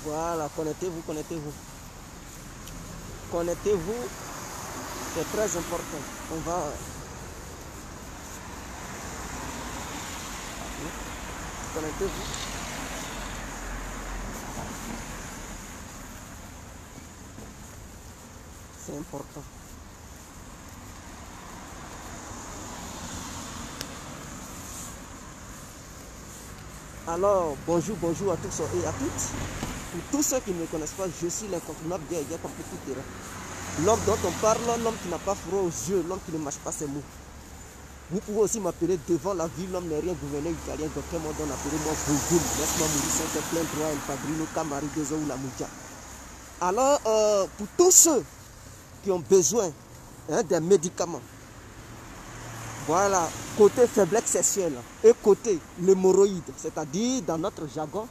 Voilà, connectez-vous, connectez-vous. Connectez-vous, c'est très important. On va... Connectez-vous. C'est important. Alors, bonjour à tous et à toutes. Pour tous ceux qui ne me connaissent pas, je suis l'incontournable Gaël comme petit terrain. L'homme dont on parle, l'homme qui n'a pas froid aux yeux, l'homme qui ne mâche pas ses mots. Vous pouvez aussi m'appeler devant la ville, l'homme n'est rien gouverneur italien, d'aucun monde on appelle moi Vogul, laisse-moi mourir sans plein droit, El Padrino, Camari, Dezo ou la Mouja. Alors, pour tous ceux qui ont besoin des médicaments, voilà, côté faiblesse sexuelle et côté l'hémorroïde, c'est-à-dire dans notre jargon,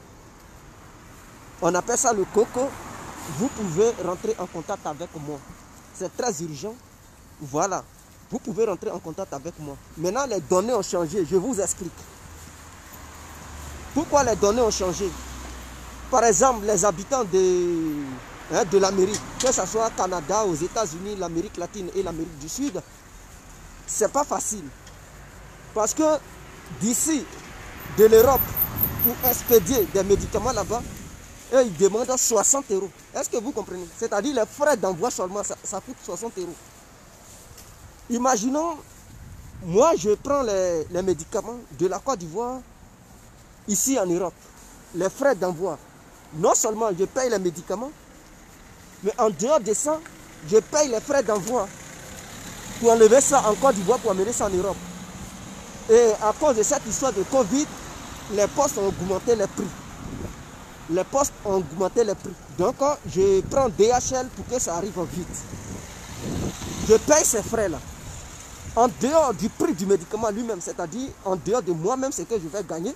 on appelle ça le coco, vous pouvez rentrer en contact avec moi. C'est très urgent, voilà. Vous pouvez rentrer en contact avec moi. Maintenant, les données ont changé. Je vous explique. Pourquoi les données ont changé? Par exemple, les habitants de l'Amérique, que ce soit au Canada, aux États-Unis, l'Amérique latine et l'Amérique du Sud, c'est pas facile. Parce que d'ici, de l'Europe, pour expédier des médicaments là-bas, ils demandent 60 €. Est-ce que vous comprenez? C'est-à-dire les frais d'envoi seulement, ça coûte 60 €. Imaginons, moi je prends les médicaments de la Côte d'Ivoire ici en Europe. Les frais d'envoi. Non seulement je paye les médicaments, mais en dehors de ça, je paye les frais d'envoi pour enlever ça en Côte d'Ivoire, pour amener ça en Europe. Et à cause de cette histoire de Covid, les postes ont augmenté les prix. Les postes ont augmenté les prix. Donc je prends DHL pour que ça arrive vite. Je paye ces frais-là. En dehors du prix du médicament lui-même, c'est-à-dire en dehors de moi-même, ce que je vais gagner,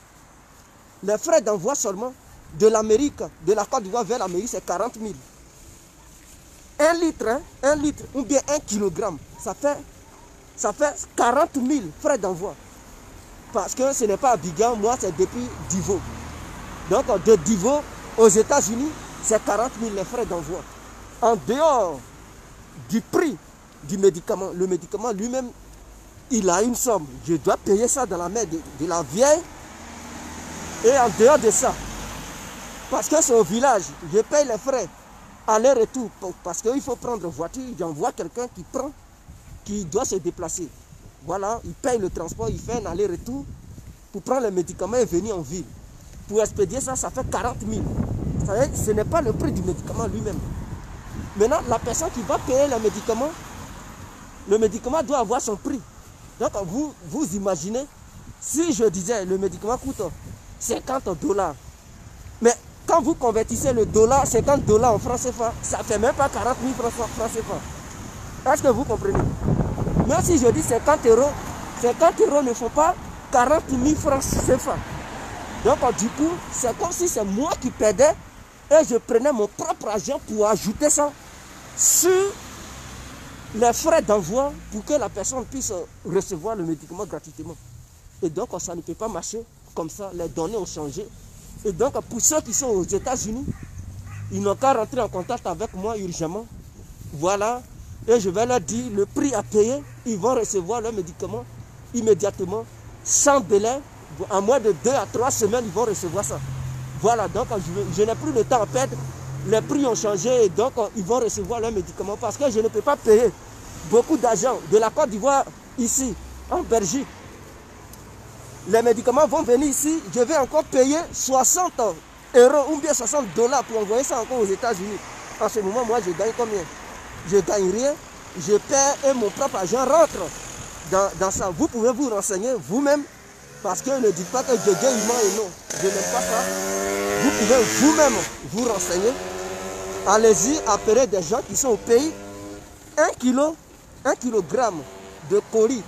les frais d'envoi seulement de l'Amérique, de la Côte d'Ivoire vers l'Amérique, c'est 40 000. 1 litre ou bien 1 kilogramme, ça fait 40 000 frais d'envoi. Parce que ce n'est pas Abidjan, moi c'est depuis Divo. Donc de Divo aux États-Unis, c'est 40 000 les frais d'envoi. En dehors du prix du médicament, le médicament lui-même, il a une somme. Je dois payer ça dans la main de la vieille. Et en dehors de ça, parce que c'est au village, je paye les frais aller-retour. Parce qu'il faut prendre voiture, j'envoie quelqu'un qui doit se déplacer. Voilà, il paye le transport, il fait un aller-retour pour prendre les médicaments et venir en ville. Pour expédier ça, ça fait 40 000. Ce n'est pas le prix du médicament lui-même. Maintenant, la personne qui va payer le médicament doit avoir son prix. Donc, vous imaginez, si je disais le médicament coûte 50 $, mais quand vous convertissez le dollar, 50 $ en francs CFA, ça ne fait même pas 40 000 francs CFA. Est-ce que vous comprenez? Même si je dis 50 €, 50 € ne font pas 40 000 francs CFA. Donc, du coup, c'est comme si c'est moi qui perdais et je prenais mon propre argent pour ajouter ça sur les frais d'envoi pour que la personne puisse recevoir le médicament gratuitement. Et donc, ça ne peut pas marcher comme ça. Les données ont changé. Et donc, pour ceux qui sont aux États-Unis, ils n'ont qu'à rentrer en contact avec moi urgemment. Voilà. Et je vais leur dire le prix à payer. Ils vont recevoir le médicament immédiatement, sans délai. En moins de 2 à 3 semaines, ils vont recevoir ça. Voilà. Donc, je n'ai plus de temps à perdre. Les prix ont changé et donc ils vont recevoir leurs médicaments parce que je ne peux pas payer beaucoup d'argent de la Côte d'Ivoire ici, en Belgique. Les médicaments vont venir ici, je vais encore payer 60 € ou bien 60 $ pour envoyer ça encore aux États-Unis. En ce moment, moi, je gagne combien? Je gagne rien, je paie et mon propre argent rentre dans ça. Vous pouvez vous renseigner vous-même parce que ne dites pas que je gagne et non, je n'aime pas ça. Vous pouvez vous-même vous renseigner. Allez-y, appelez des gens qui sont au pays. 1 kilogramme de colis,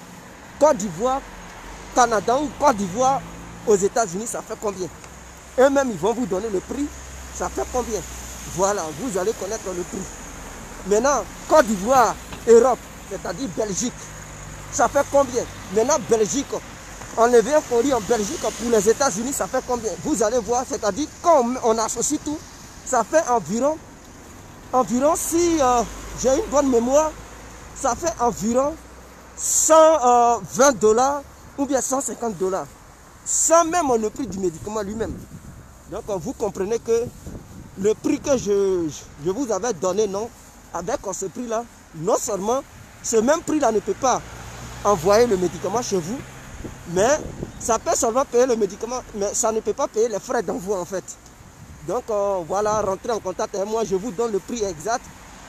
Côte d'Ivoire, Canada ou Côte d'Ivoire aux États-Unis, ça fait combien? Eux-mêmes, ils vont vous donner le prix. Ça fait combien? Voilà, vous allez connaître le prix. Maintenant, Côte d'Ivoire, Europe, c'est-à-dire Belgique, ça fait combien? Maintenant, Belgique, enlever un colis en Belgique pour les États-Unis, ça fait combien? Vous allez voir, c'est-à-dire quand on associe tout, ça fait environ si j'ai une bonne mémoire, ça fait environ 120 $ ou bien 150 $, sans même le prix du médicament lui-même. Donc vous comprenez que le prix que je vous avais donné, non, avec ce prix-là, non seulement ce même prix-là ne peut pas envoyer le médicament chez vous, mais ça peut seulement payer le médicament, mais ça ne peut pas payer les frais d'envoi en fait. Donc voilà, rentrez en contact avec moi, je vous donne le prix exact.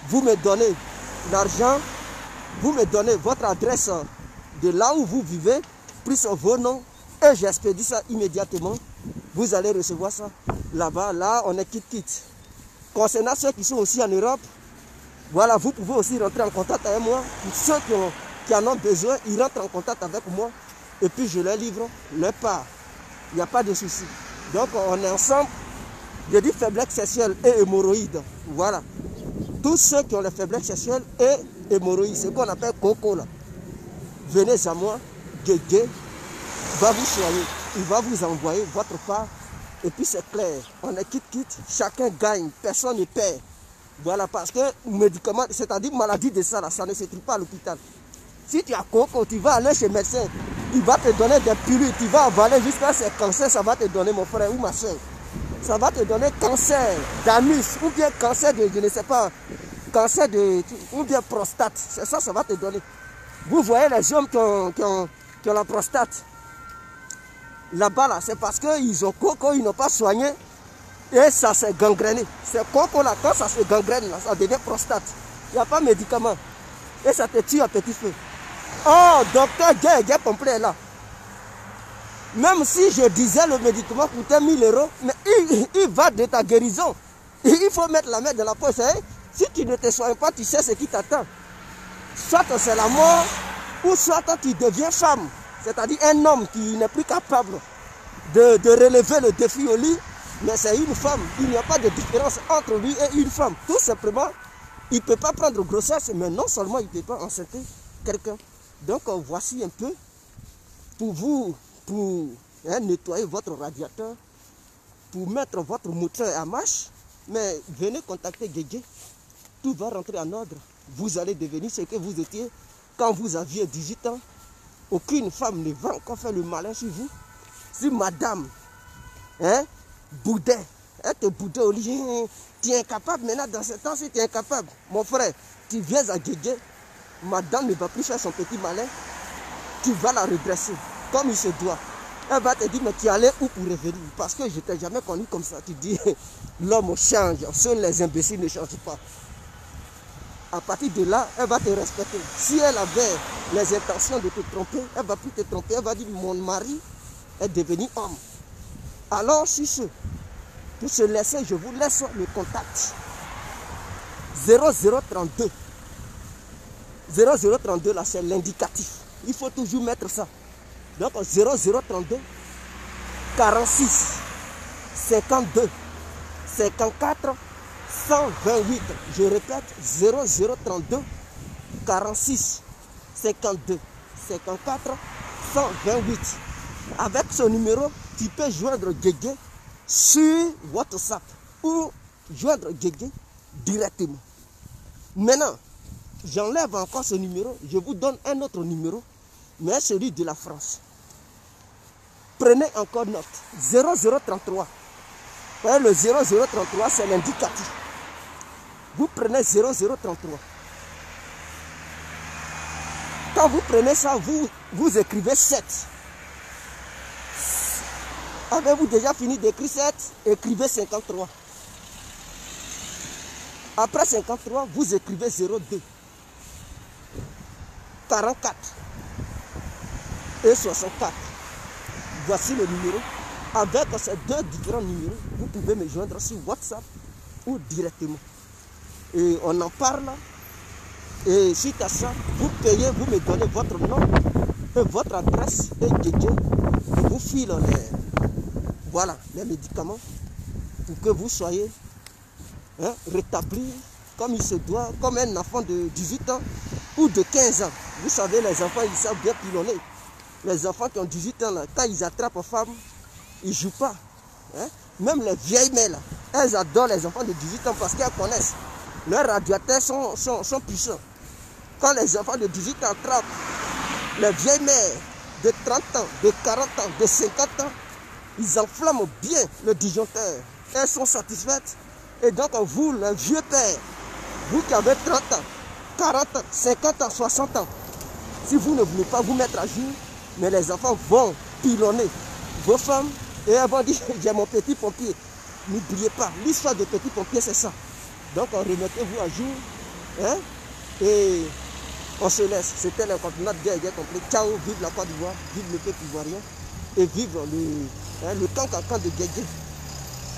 Vous me donnez l'argent, vous me donnez votre adresse de là où vous vivez, plus vos noms, et j'expédie ça immédiatement. Vous allez recevoir ça là-bas, là on est quitte. Concernant ceux qui sont aussi en Europe, voilà, vous pouvez aussi rentrer en contact avec moi. Pour ceux qui en ont besoin, ils rentrent en contact avec moi et puis je leur livre leur part. Il n'y a pas de souci. Donc on est ensemble. Je dis faiblesse sexuelle et hémorroïdes. Voilà. Tous ceux qui ont les faiblesses sexuelles et hémorroïdes, ce qu'on appelle coco là. Venez à moi, Guégué va vous soigner. Il va vous envoyer votre part. Et puis c'est clair, on est quitte, chacun gagne, personne ne perd. Voilà, parce que médicament, c'est-à-dire maladie de ça, là, ça ne se trouve pas à l'hôpital. Si tu as coco, tu vas aller chez le médecin, il va te donner des pilules, tu vas avaler jusqu'à ce cancer, ça va te donner mon frère ou ma soeur. Ça va te donner cancer d'anus ou bien cancer de, je ne sais pas, cancer de, ou bien prostate. C'est ça, ça va te donner. Vous voyez les hommes qui ont la prostate. Là-bas, là, c'est parce qu'ils ont coco, ils n'ont pas soigné et ça s'est gangréné. C'est coco là, quand ça se gangrène, là, ça devient prostate. Il n'y a pas de médicament. Et ça te tue à petit feu. Oh, docteur Gué complet là. Même si je disais le médicament coûtait 1000 €, mais il va de ta guérison. Il faut mettre la main dans la poche. Hein? Si tu ne te soignes pas, tu sais ce qui t'attend. Soit c'est la mort, ou soit tu deviens femme. C'est-à-dire un homme qui n'est plus capable de relever le défi au lit, mais c'est une femme. Il n'y a pas de différence entre lui et une femme. Tout simplement, il ne peut pas prendre grossesse, mais non seulement il ne peut pas enceinter quelqu'un. Donc voici un peu pour vous, pour nettoyer votre radiateur, pour mettre votre moteur à marche. Mais venez contacter Guégué, tout va rentrer en ordre. Vous allez devenir ce que vous étiez quand vous aviez 18 ans. Aucune femme ne va encore faire le malin sur vous. Si madame boudait, elle te boudait au lit, tu es incapable maintenant dans ce temps, si tu es incapable, mon frère, tu viens à Guégué, madame ne va plus faire son petit malin, tu vas la redresser comme il se doit. Elle va te dire, mais tu allais où pour revenir? Parce que je ne t'ai jamais connu comme ça. Tu dis, l'homme change, seuls les imbéciles ne changent pas. À partir de là, elle va te respecter. Si elle avait les intentions de te tromper, elle ne va plus te tromper. Elle va dire, mon mari est devenu homme. Alors, si ce, pour se laisser, je vous laisse le contact. 0032. 0032, là, c'est l'indicatif. Il faut toujours mettre ça. Donc, 0032, 46, 52, 54, 128. Je répète, 0032, 46, 52, 54, 128. Avec ce numéro, tu peux joindre Guégué sur WhatsApp ou joindre Guégué directement. Maintenant, j'enlève encore ce numéro, je vous donne un autre numéro, mais celui de la France. Prenez encore note, 0033. Le 0033, c'est l'indicatif. Vous prenez 0033. Quand vous prenez ça, vous écrivez 7. Avez-vous déjà fini d'écrire 7? Écrivez 53. Après 53, vous écrivez 02. 44 et 64. Voici le numéro. Avec ces deux différents numéros, vous pouvez me joindre sur WhatsApp ou directement. Et on en parle. Et suite à ça, vous payez, vous me donnez votre nom et votre adresse et Guégué vous file les médicaments pour que vous soyez rétabli comme il se doit, comme un enfant de 18 ans ou de 15 ans. Vous savez, les enfants, ils savent bien pilonner. Les enfants qui ont 18 ans, là, quand ils attrapent une femme, ils ne jouent pas. Même les vieilles mères, là, Elles adorent les enfants de 18 ans parce qu'elles connaissent. Leurs radiateurs sont puissants. Quand les enfants de 18 ans attrapent les vieilles mères de 30 ans, de 40 ans, de 50 ans, ils enflamment bien le disjoncteur. Elles sont satisfaites. Et donc vous, le vieux père, vous qui avez 30 ans, 40 ans, 50 ans, 60 ans, si vous ne voulez pas vous mettre à jour, mais les enfants vont pilonner vos femmes et elles vont dire j'ai mon petit pompier. N'oubliez pas, l'histoire de petit pompier c'est ça. Donc remettez-vous à jour hein, et on se laisse. C'était le continent de guerre complet. Ciao, vive la Côte d'Ivoire, vive le peuple ivoirien et vive le camp de Guégué.